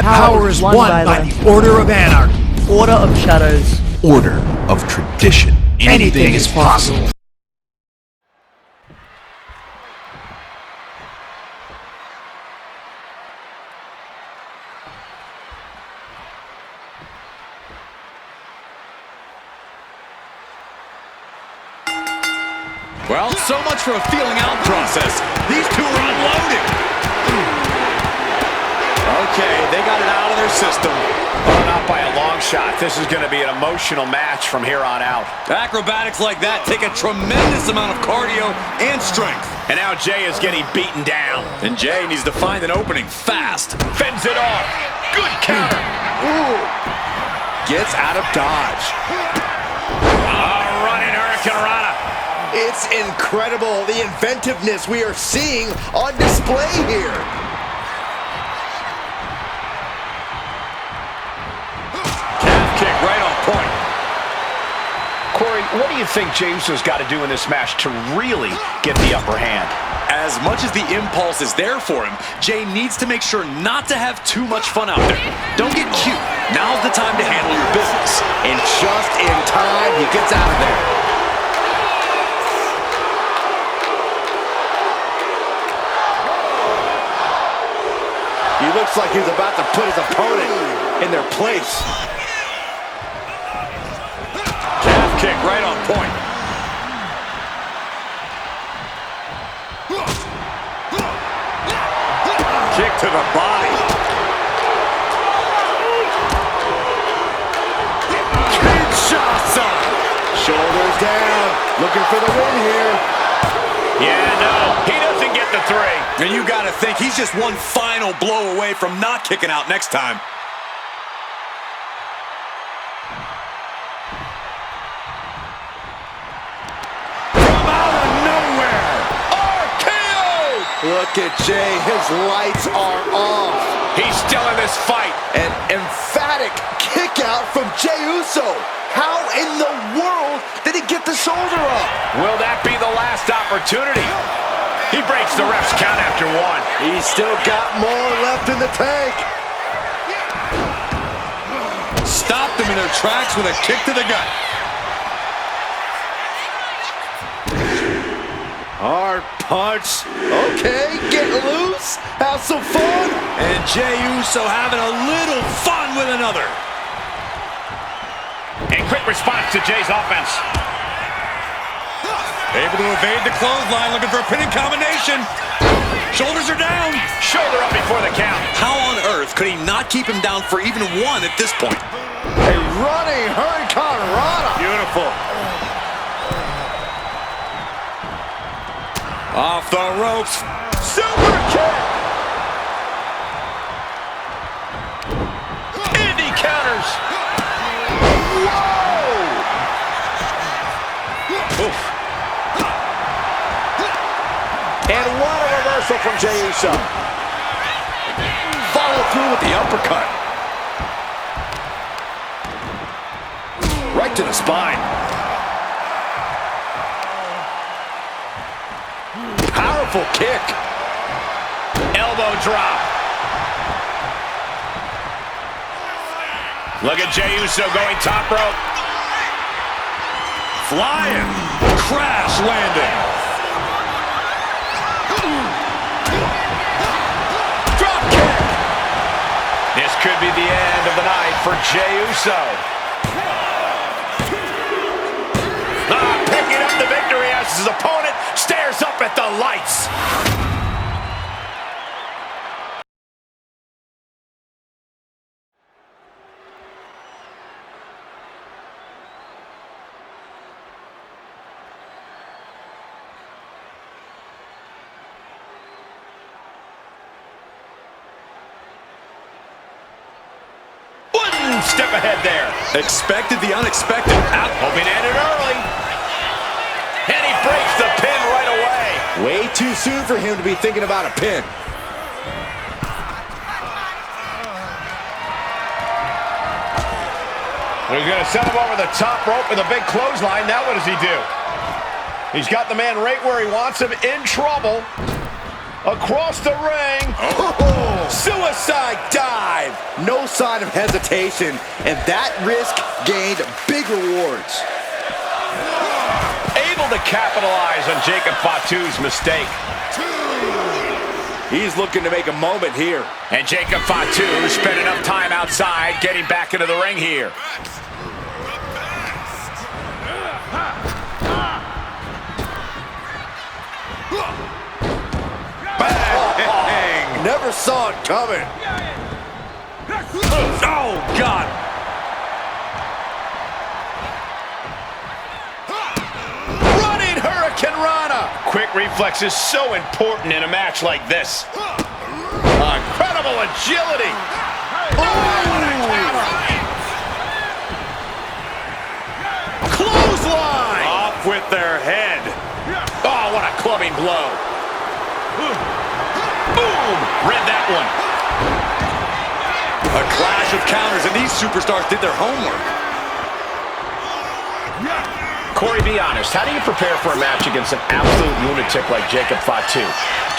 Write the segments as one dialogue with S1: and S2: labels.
S1: That power is won by the Order of Anarchy.
S2: Order of Shadows.
S3: Order of tradition.
S1: Anything is possible.
S4: Well, so much for a feeling out process. These two are unloaded.
S5: Okay, they got it out of their system. Oh, not by a long shot. This is going to be an emotional match from here on out.
S4: Acrobatics like that take a tremendous amount of cardio and strength.
S5: And now Jay is getting beaten down.
S4: And Jay needs to find an opening fast.
S5: Fends it off. Good counter. Ooh. Gets out of dodge. Running hurricanrana.
S6: It's incredible, the inventiveness we are seeing on display here.
S5: Calf kick right on point. Corey, what do you think Jey Uso's got to do in this match to really get the upper hand?
S4: As much as the impulse is there for him, Jay needs to make sure not to have too much fun out there. Don't get cute. Now's the time to handle your business.
S6: And just in time, he gets out of there. He looks like he's about to put his opponent in their place.
S5: Calf kick right on point. Kick to the body. Kinshasa.
S6: Shoulders down, looking for the win here.
S5: Yeah, no, he doesn't get the three.
S4: And you got to think he's just one final blow away from not kicking out next time.
S5: From out of nowhere, RKO!
S6: Look at Jay, his lights are off.
S5: He's still in this fight.
S6: An emphatic kick out from Jey Uso. How in the world did he get the shoulder up?
S5: Will that be the last opportunity? He breaks the ref's count after one.
S6: He's still got more left in the tank.
S4: Stopped them in their tracks with a kick to the gut.
S6: Hard punch. Okay, get loose. Have some fun.
S4: And Jey Uso having a little fun with another.
S5: And quick response to Jay's offense.
S4: Able to evade the clothesline, looking for a pinning combination. Shoulders are down.
S5: Shoulder up before the count.
S4: How on earth could he not keep him down for even one at this point?
S6: A running hurricanrana.
S5: Beautiful.
S4: Off the ropes.
S5: Super kick. Indy counters. Whoa. Oof.
S6: And what a reversal from Jey Uso. Follow through with the uppercut. Right to the spine. Powerful kick.
S5: Elbow drop. Look at Jey Uso going top rope.
S4: Flying. Crash landing.
S5: Drop kick. This could be the end of the night for Jey Uso. Picking up the victory as his opponent stares up at the lights. One step ahead there.
S4: Expected the unexpected.
S5: Hoping to end it early. And he breaks the pin right away.
S6: Way too soon for him to be thinking about a pin.
S5: He's going to send him over the top rope with a big clothesline. Now what does he do? He's got the man right where he wants him, in trouble. Across the ring.
S6: Oh, suicide dive. no sign of hesitation, and that risk gained big rewards.
S5: Able to capitalize on Jacob Fatu's mistake.
S6: He's looking to make a moment here.
S5: And Jacob Fatu spent enough time outside getting back into the ring here.
S6: Bang! Never saw it coming.
S5: Oh, God. Running Hurricane Rana. Quick reflexes so important in a match like this. Incredible agility. Clothesline. Off with their head. Oh, what a clubbing blow. Boom. Read that one.
S4: A clash of counters, and these superstars did their homework.
S5: Corey, be honest. How do you prepare for a match against an absolute lunatic like Jacob Fatu?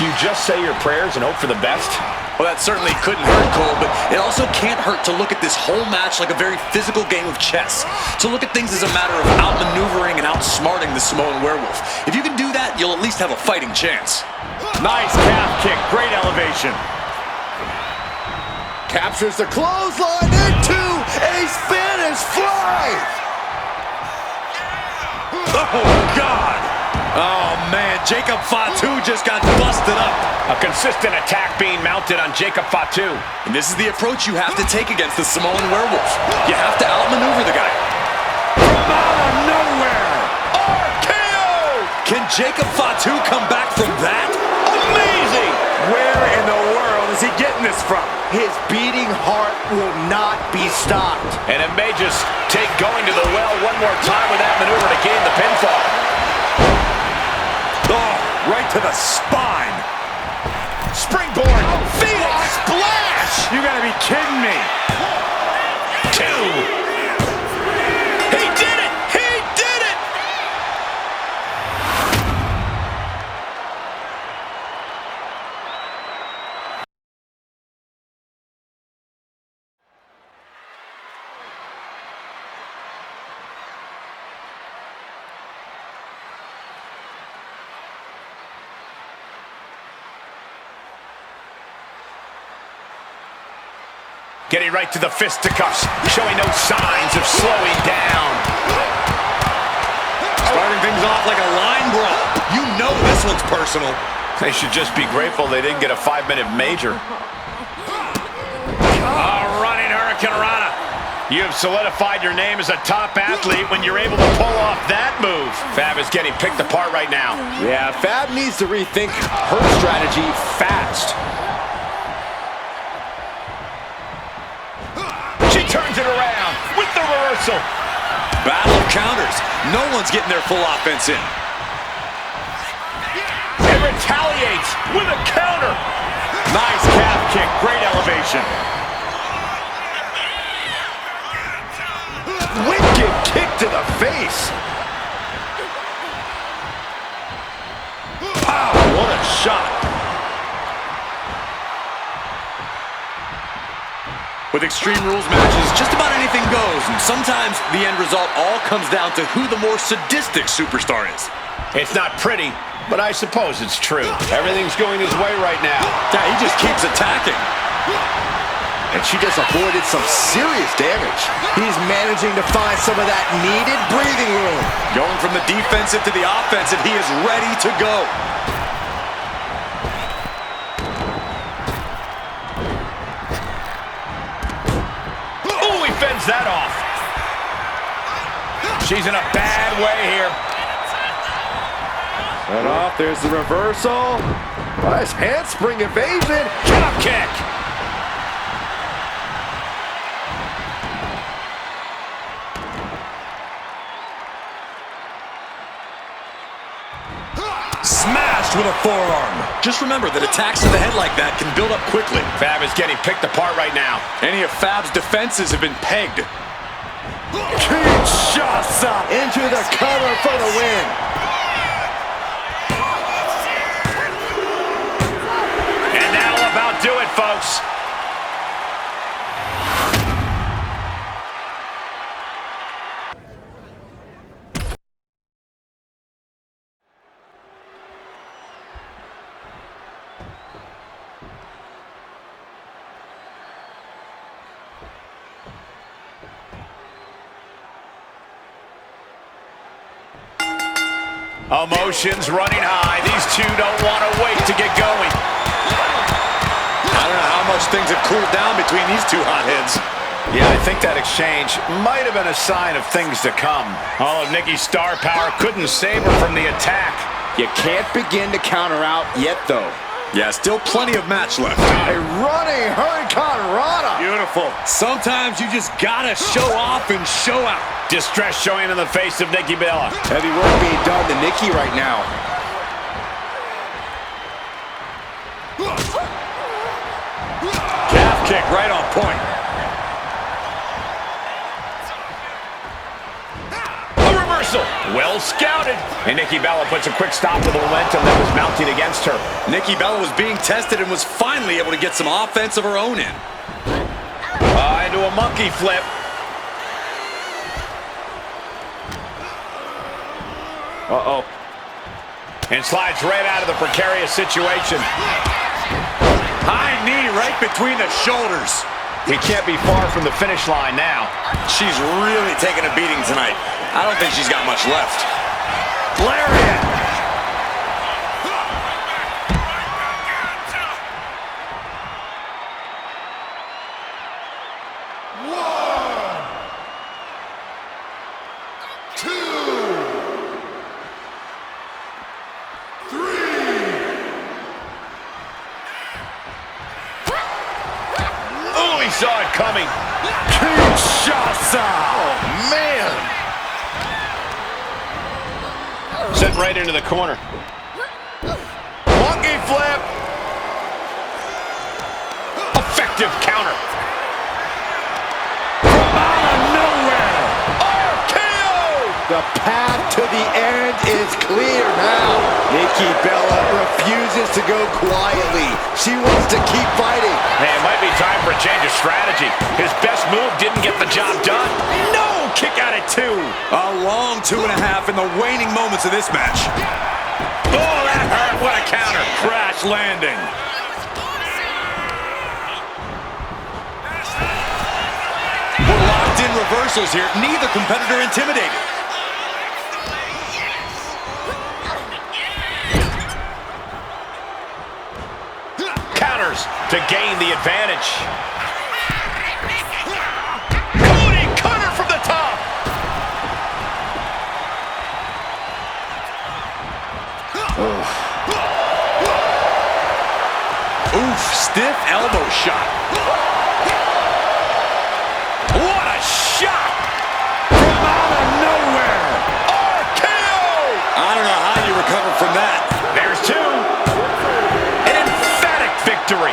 S5: Do you just say your prayers and hope for the best?
S4: Well, that certainly couldn't hurt, Cole, but it also can't hurt to look at this whole match like a very physical game of chess. To look at things as a matter of outmaneuvering and outsmarting the Samoan werewolf. If you can do that, you'll at least have a fighting chance.
S5: Nice calf kick. Great elevation.
S6: Captures the clothesline into a Spanish fly.
S4: Oh, God. Oh, man, Jacob Fatu just got busted up.
S5: A consistent attack being mounted on Jacob Fatu.
S4: And this is the approach you have to take against the Samoan werewolf. You have to outmaneuver the guy.
S5: From out of nowhere, RKO!
S4: Can Jacob Fatu come back from that?
S5: Amazing!
S6: Where in the world is he getting this from? His beating heart will not be stopped.
S5: And it may just take going to the well one more time with that maneuver to gain the pinfall.
S4: Oh, right to the spine.
S5: Springboard, Phoenix splash!
S4: You gotta be kidding me.
S5: 2. He did it! He did it! Getting right to the fisticuffs, showing no signs of slowing down.
S4: Starting things off like a line brawl. You know this one's personal.
S5: They should just be grateful they didn't get a 5-minute major. Running Hurricane Rana. You have solidified your name as a top athlete when you're able to pull off that move. Fab is getting picked apart right now.
S6: Yeah, Fab needs to rethink her strategy fast.
S5: She turns it around with the reversal.
S4: Battle of counters. No one's getting their full offense in.
S5: And retaliates with a counter. Nice calf kick, great elevation.
S6: Wicked kick to the face.
S5: Wow, what a shot.
S4: With Extreme Rules matches, just about anything goes, and sometimes the end result all comes down to who the more sadistic superstar is.
S5: It's not pretty, but I suppose it's true. Everything's going his way right now.
S4: Yeah, he just keeps attacking.
S6: And she just avoided some serious damage. He's managing to find some of that needed breathing room.
S4: Going from the defensive to the offensive, he is ready to go.
S5: Fends that off. She's in a bad way here.
S6: Set off, there's the reversal. Nice handspring evasion.
S5: Drop kick.
S4: Smashed with a forearm. Just remember that attacks to the head like that can build up quickly.
S5: Fab is getting picked apart right now.
S4: Any of Fab's defenses have been pegged.
S6: Kinshasa into the cover for the win.
S5: And that'll about do it, folks. Emotions running high. These two don't want to wait to get going.
S4: I don't know how much things have cooled down between these two hotheads.
S5: Yeah, I think that exchange might have been a sign of things to come. All of Nikki's star power couldn't save her from the attack.
S6: You can't begin to counter out yet, though.
S4: Yeah, still plenty of match left.
S6: A running Hurricane Rana.
S4: Beautiful. Sometimes you just gotta show off and show out.
S5: Distress showing in the face of Nikki Bella.
S6: Heavy work being done to Nikki right now.
S4: Calf kick right on point.
S5: A reversal. Well scouted. And Nikki Bella puts a quick stop to the momentum that was mounted against her.
S4: Nikki Bella was being tested and was finally able to get some offense of her own in.
S5: Into a monkey flip. Uh-oh. And slides right out of the precarious situation.
S4: High knee right between the shoulders.
S5: He can't be far from the finish line now.
S4: She's really taking a beating tonight. I don't think she's got much left.
S5: Lariat. Saw it coming.
S6: Kinshasa! Oh, man!
S5: Sent right into the corner. Monkey flip. Effective counter.
S4: From out of nowhere.
S5: RKO!
S6: The path to the end is clear now. Nikki Bella refuses to go quietly. She wants to keep fighting.
S5: Hey, it might be time for a change of strategy. His best move didn't get the job done. No! Kick out at 2.
S4: A long 2.5 in the waning moments of this match. Oh, that hurt. What a counter. Crash landing. We're locked in reversals here. Neither competitor intimidated.
S5: To gain the advantage. Cody cutter from the top.
S4: Oof, stiff elbow shot. What a shot! From out of nowhere.
S5: RKO!
S4: I don't know how you recover from that.
S5: There's 2. An emphatic victory.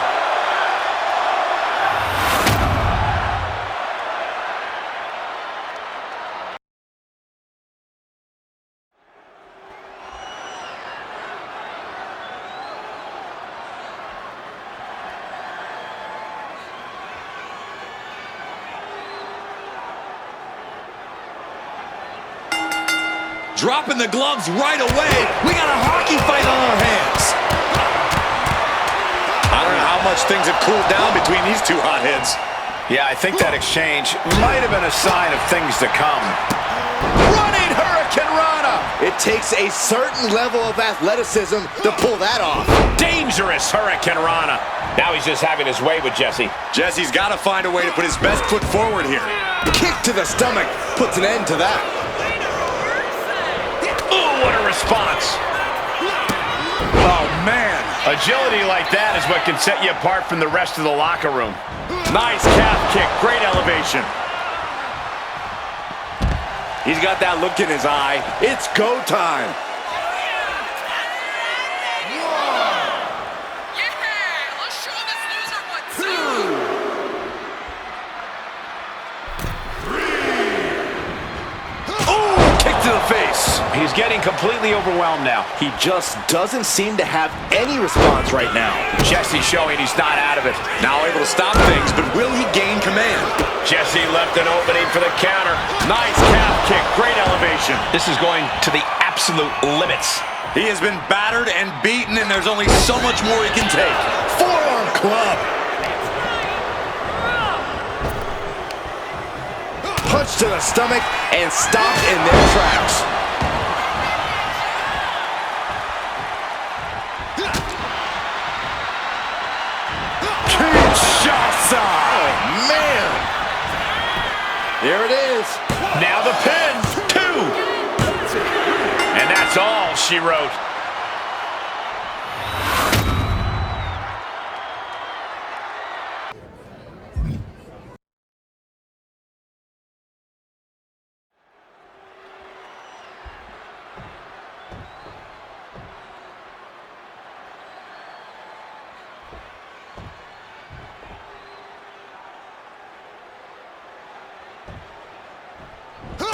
S4: Dropping the gloves right away. We got a hockey fight on our hands. I don't know how much things have cooled down between these two hotheads.
S5: Yeah, I think that exchange might have been a sign of things to come. Running Hurricane Rana.
S6: It takes a certain level of athleticism to pull that off.
S5: Dangerous Hurricane Rana. Now he's just having his way with Jesse.
S4: Jesse's got to find a way to put his best foot forward here.
S6: Kick to the stomach puts an end to that.
S5: Oh, what a response.
S4: Oh, man.
S5: Agility like that is what can set you apart from the rest of the locker room.
S4: Nice calf kick. Great elevation.
S6: He's got that look in his eye. It's go time.
S5: He's getting completely overwhelmed now.
S6: He just doesn't seem to have any response right now.
S5: Jesse showing he's not out of it.
S4: Now able to stop things, but will he gain command?
S5: Jesse left an opening for the counter.
S4: Nice calf kick, great elevation.
S5: This is going to the absolute limits.
S4: He has been battered and beaten, and there's only so much more he can take.
S6: Forearm club. Punch to the stomach and stopped in their tracks.
S5: she wrote.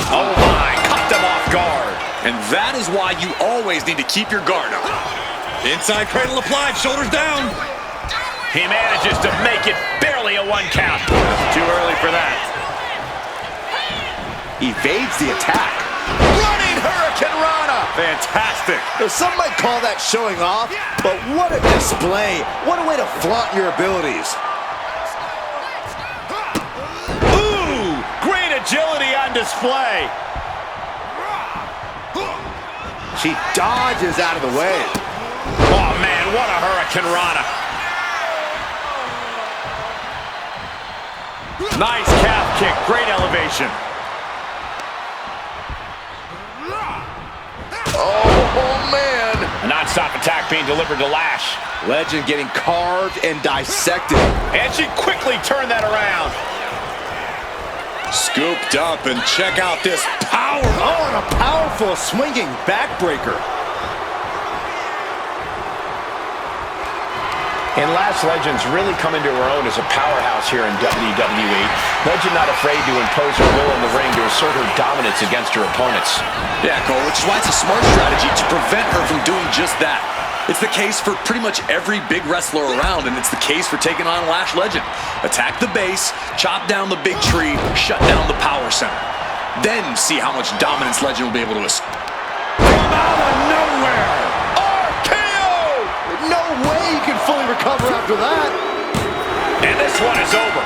S5: Oh my, caught them off guard.
S4: And that is why you always need to keep your guard up. Inside cradle applied, shoulders down.
S5: He manages to make it barely a 1 count. Too early for that.
S6: Evades the attack. Running Hurricane Rana.
S5: Fantastic.
S6: Now, some might call that showing off, but what a display. What a way to flaunt your abilities.
S5: Ooh, great agility on display.
S6: She dodges out of the way.
S5: Oh man, what a Hurricane Rana. Nice calf kick, great elevation.
S6: Oh man.
S5: A non-stop attack being delivered to Lash.
S6: Legend getting carved and dissected.
S5: And she quickly turned that around.
S4: Scooped up, and check out this power.
S6: Oh, and a powerful swinging backbreaker.
S5: And Lash Legend's really come into her own as a powerhouse here in WWE. Legend not afraid to impose her will in the ring to assert her dominance against her opponents.
S4: Yeah, Cole, which is why it's a smart strategy to prevent her from doing just that. It's the case for pretty much every big wrestler around, and it's the case for taking on Lash Legend. Attack the base, chop down the big tree, shut down the power center. Then see how much dominance Legend will be able to escape.
S5: From out of nowhere!
S6: No way you can fully recover after that.
S5: And this one is over.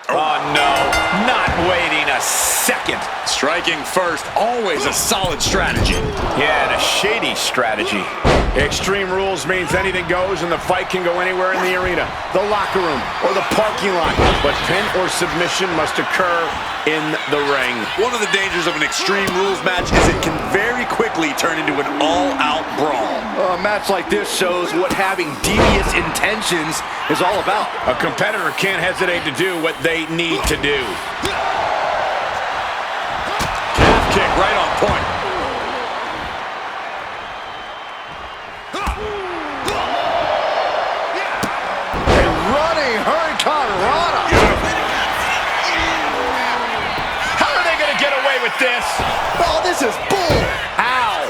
S5: Oh no, not waiting a second.
S4: Striking first, always a solid strategy.
S5: Yeah, and a shady strategy. Extreme Rules means anything goes and the fight can go anywhere in the arena, the locker room, or the parking lot. But pin or submission must occur in the ring.
S4: One of the dangers of an Extreme Rules match is it can very quickly turn into an all-out brawl.
S6: A match like this shows what having devious intentions is all about.
S5: A competitor can't hesitate to do what they need to do.
S4: Calf kick right on point.
S6: A running Hurricane Rana.
S5: How are they going to get away with this?
S6: Oh, this is bull. How?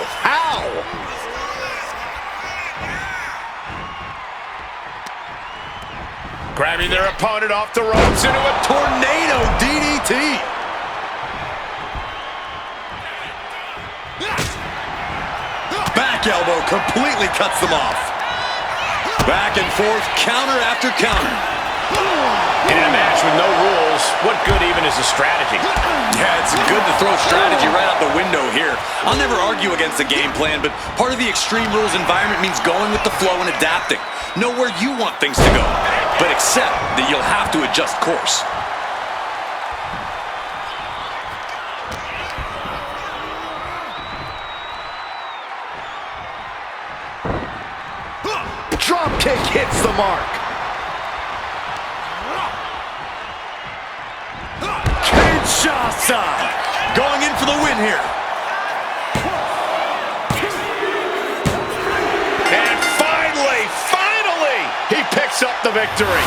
S5: Grabbing their opponent off the ropes into a
S4: Tornado DDT. Back elbow completely cuts them off. Back and forth, counter after counter.
S5: In a match with no rules, what good even is a strategy?
S4: Yeah, it's good to throw strategy right out the window here. I'll never argue against the game plan, but part of the Extreme Rules environment means going with the flow and adapting. Know where you want things to go, but accept that you'll have to adjust course.
S6: Drop kick hits the mark.
S4: Kinshasa going in for the win here.
S5: And finally, he picks up the victory.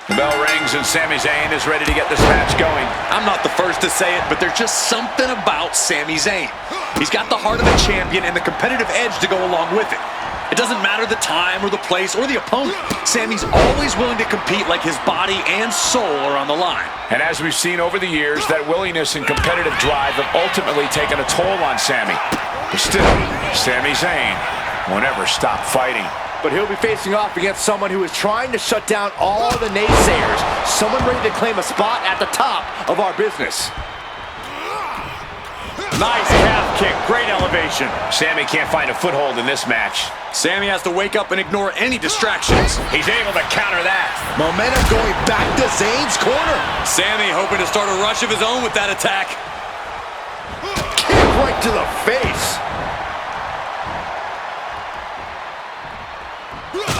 S5: The bell rings and Sami Zayn is ready to get this match going.
S4: I'm not the first to say it, but there's just something about Sami Zayn. He's got the heart of a champion and the competitive edge to go along with it. It doesn't matter the time or the place or the opponent. Sammy's always willing to compete like his body and soul are on the line.
S5: And as we've seen over the years, that willingness and competitive drive have ultimately taken a toll on Sammy. But still, Sami Zayn won't ever stop fighting.
S6: But he'll be facing off against someone who is trying to shut down all the naysayers. Someone ready to claim a spot at the top of our business.
S5: Nice calf kick, great elevation. Sammy can't find a foothold in this match.
S4: Sammy has to wake up and ignore any distractions.
S5: He's able to counter that.
S6: Momentum going back to Zayn's corner.
S4: Sammy hoping to start a rush of his own with that attack.
S6: Kick right to the face.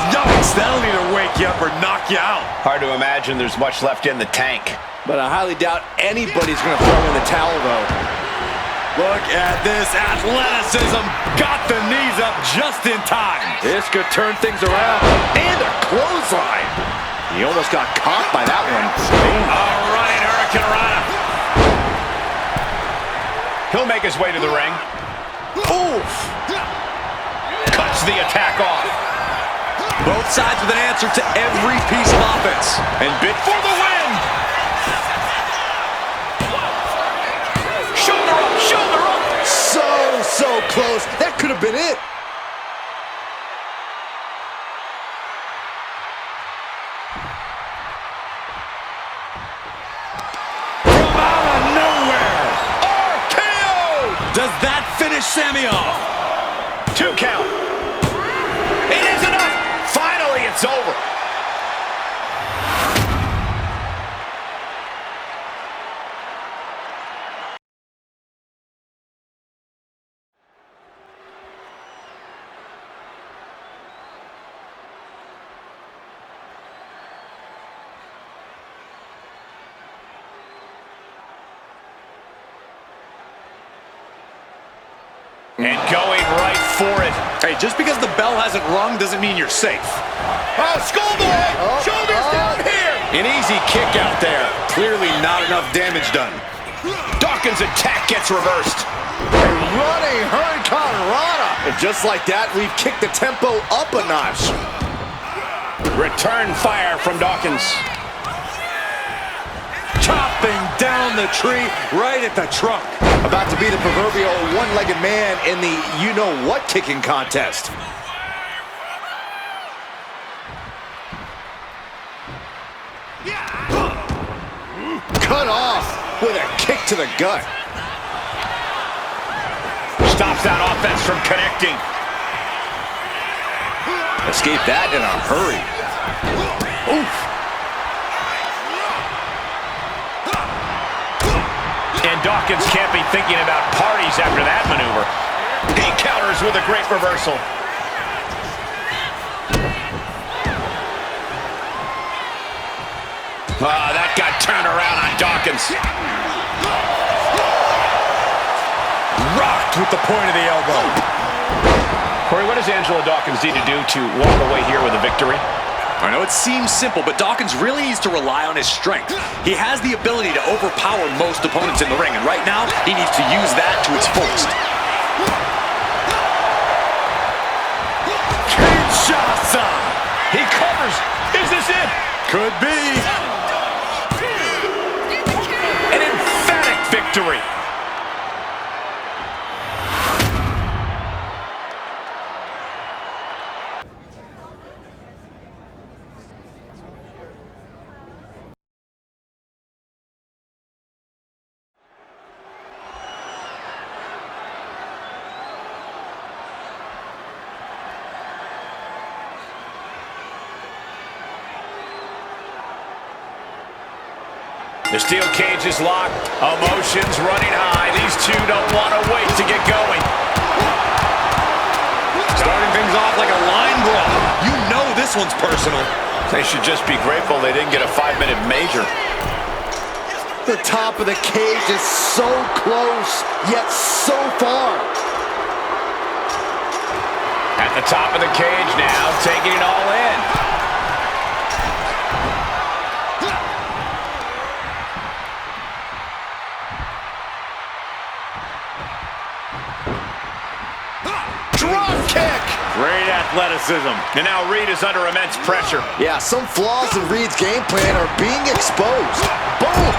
S5: Yikes, that'll either wake you up or knock you out.
S3: Hard to imagine there's much left in the tank.
S6: But I highly doubt anybody's going to throw in the towel, though.
S4: Look at this athleticism. Got the knees up just in time.
S6: This could turn things around. And a clothesline. He almost got caught by that one.
S5: A running Hurricane Rana. He'll make his way to the ring.
S6: Oof.
S5: Cuts the attack off.
S4: Both sides with an answer to every piece of offense.
S5: And bid for the win. Shoulder up, shoulder up.
S6: So close. That could have been it.
S5: From out of nowhere. RKO.
S4: Does that finish Sammy off?
S5: 2 count. It is enough. Finally, it's over. And going right for it.
S4: Hey, just because the bell hasn't rung doesn't mean you're safe.
S5: Oh, schoolboy! Shoulders down here!
S4: An easy kick out there. Clearly not enough damage done.
S5: Dawkins' attack gets reversed.
S6: Running Hurricane Rana. And just like that, we've kicked the tempo up a notch.
S5: Return fire from Dawkins.
S4: Chopping down the tree right at the trunk.
S6: About to be the proverbial one-legged man in the you-know-what kicking contest. Cut off with a kick to the gut.
S5: Stops that offense from connecting.
S6: Escape that in a hurry. Oof.
S5: And Dawkins can't be thinking about parties after that maneuver. He counters with a great reversal. That got turned around on Dawkins.
S4: Rocked with the point of the elbow.
S5: Corey, what does Angelo Dawkins need to do to walk away here with a victory?
S4: I know it seems simple, but Dawkins really needs to rely on his strength. He has the ability to overpower most opponents in the ring, and right now, he needs to use that to its fullest.
S5: Kinshasa! He covers. Is this it?
S4: Could be.
S5: An emphatic victory. The steel cage is locked. Emotions running high. These two don't want to wait to get going.
S4: Starting things off like a line brawl. You know this one's personal.
S5: They should just be grateful they didn't get a 5-minute major.
S6: The top of the cage is so close, yet so far.
S5: At the top of the cage now, taking it all in. athleticism. And now Reed is under immense pressure.
S6: Yeah, some flaws in Reed's game plan are being exposed. Boom!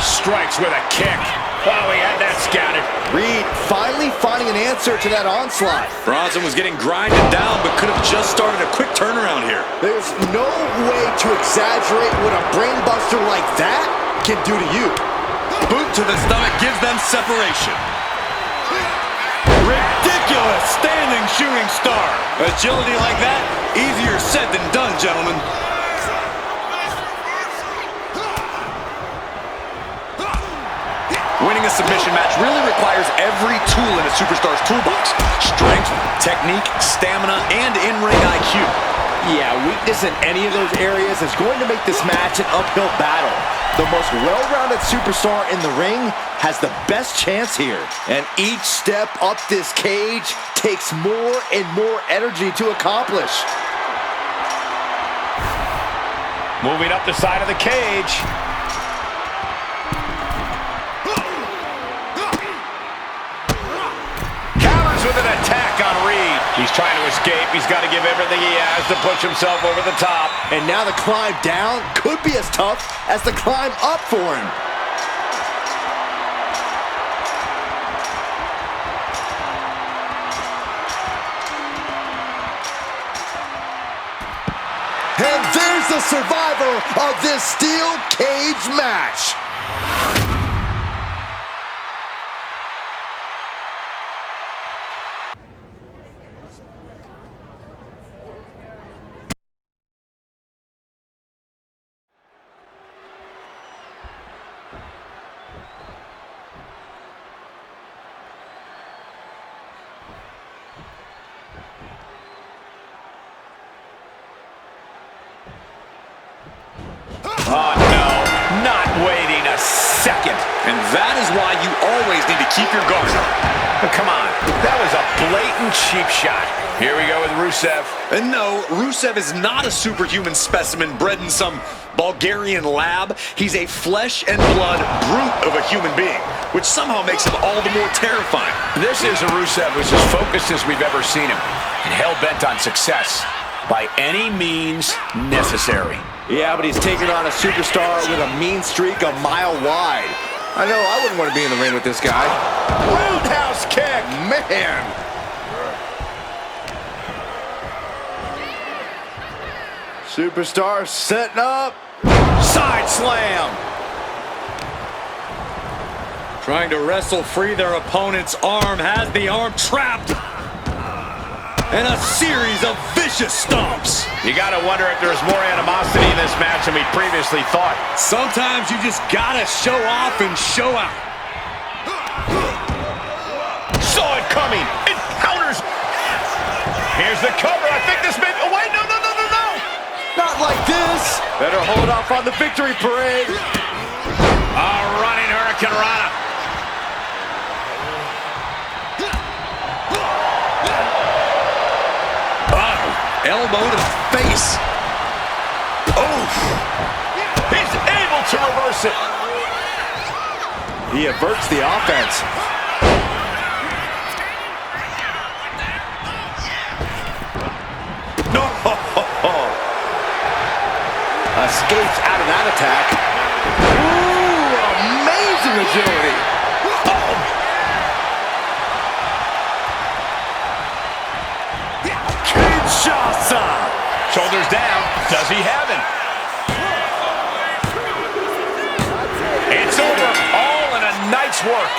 S5: Strikes with a kick. Oh, he had that scouted.
S6: Reed finally finding an answer to that onslaught.
S4: Bronson was getting grinded down, but could have just started a quick turnaround here.
S6: There's no way to exaggerate what a brainbuster like that can do to you.
S4: Boot to the stomach gives them separation. Ridiculous standing shooting star. Agility like that, easier said than done, gentlemen. Winning a submission match really requires every tool in a superstar's toolbox. Strength, technique, stamina, and in-ring IQ.
S6: Yeah, weakness in any of those areas is going to make this match an uphill battle. The most well-rounded superstar in the ring has the best chance here. And each step up this cage takes more and more energy to accomplish.
S5: Moving up the side of the cage. With an attack on Reed. He's trying to escape. He's got to give everything he has to push himself over the top.
S6: And now the climb down could be as tough as the climb up for him. And there's the survivor of this steel cage match.
S5: Oh, no. Not waiting a second.
S4: And that is why you always need to keep your guard up.
S5: Oh, come on. That was a blatant cheap shot. Here we go with Rusev.
S4: And no, Rusev is not a superhuman specimen bred in some Bulgarian lab. He's a flesh and blood brute of a human being, which somehow makes him all the more terrifying.
S5: This is a Rusev who's as focused as we've ever seen him, and hell-bent on success by any means necessary.
S6: Yeah, but he's taking on a superstar with a mean streak a mile wide. I know I wouldn't want to be in the ring with this guy.
S5: Roundhouse kick,
S6: man. Superstar setting up.
S5: Side slam.
S4: Trying to wrestle free their opponent's arm, has the arm trapped. And a series of vicious stomps.
S5: You gotta wonder if there's more animosity in this match than we previously thought.
S4: Sometimes you just gotta show off and show out.
S5: Saw it coming. It counters. Here's the cover. I think this may... Oh, wait, no.
S6: Not like this. Better hold off on the victory parade.
S5: A running Hurricane Rana.
S4: Elbow to the face. Oh!
S5: He's able to reverse it.
S6: He averts the offense.
S5: No!
S6: Escapes out of that attack. Ooh, amazing agility.
S5: Shoulders down. Does he have him? It's over. All in a night's work.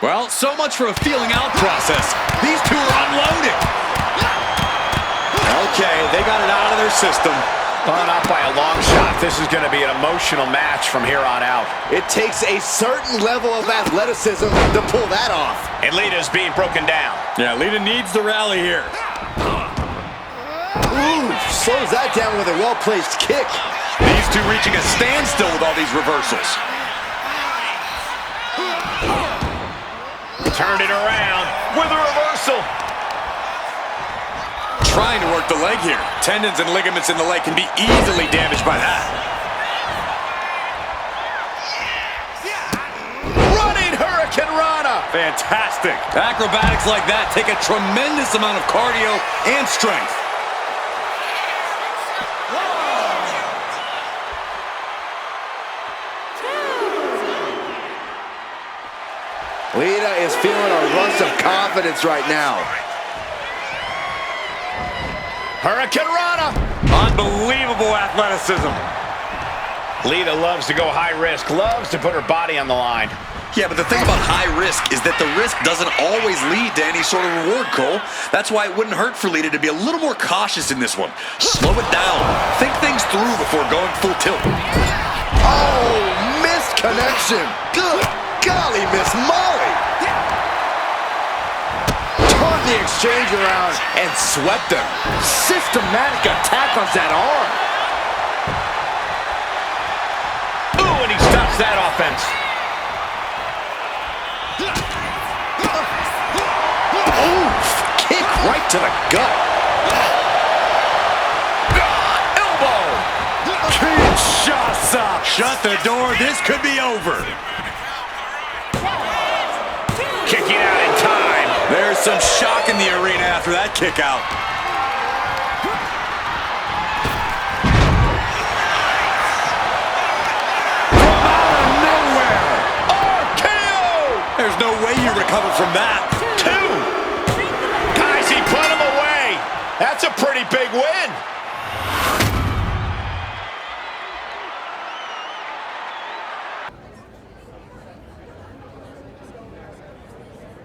S4: Well, so much for a feeling out process. These two are unloading. Okay, they got it out of their system.
S5: Well, not by a long shot. This is going to be an emotional match from here on out.
S6: It takes a certain level of athleticism to pull that off.
S5: And Lita's being broken down.
S4: Yeah, Lita needs the rally here.
S6: Ooh, slows that down with a well-placed kick.
S4: These two reaching a standstill with all these reversals.
S5: Turned it around with a reversal.
S4: Trying to work the leg here. Tendons and ligaments in the leg can be easily damaged by that.
S5: Running Hurricane Rana.
S4: Fantastic. Acrobatics like that take a tremendous amount of cardio and strength.
S6: Lita is feeling a rush of confidence right now.
S5: Hurricane Rana.
S4: Unbelievable athleticism.
S5: Lita loves to go high risk, loves to put her body on the line.
S4: Yeah, but the thing about high risk is that the risk doesn't always lead to any sort of reward, Cole. That's why it wouldn't hurt for Lita to be a little more cautious in this one. Slow it down. Think things through before going full tilt.
S6: Oh, missed connection. Good golly, Miss Molly. Turned the exchange around and swept him. Systematic attack on that arm.
S5: Ooh, and he stops that offense.
S6: Oof, kick right to the gut.
S5: Elbow.
S4: Kinshasa. Shut the door. This could be over.
S5: Kicking out in time.
S4: There's some shock in the arena after that kick out. From out of nowhere.
S5: RKO.
S4: There's no way you recover from that.
S5: 2. Guys, he put him away. That's a pretty big win.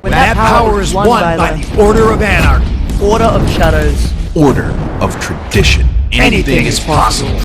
S1: That power is won by the Order of Anarchy.
S2: Order of Shadows.
S1: Order of Tradition. Anything is possible.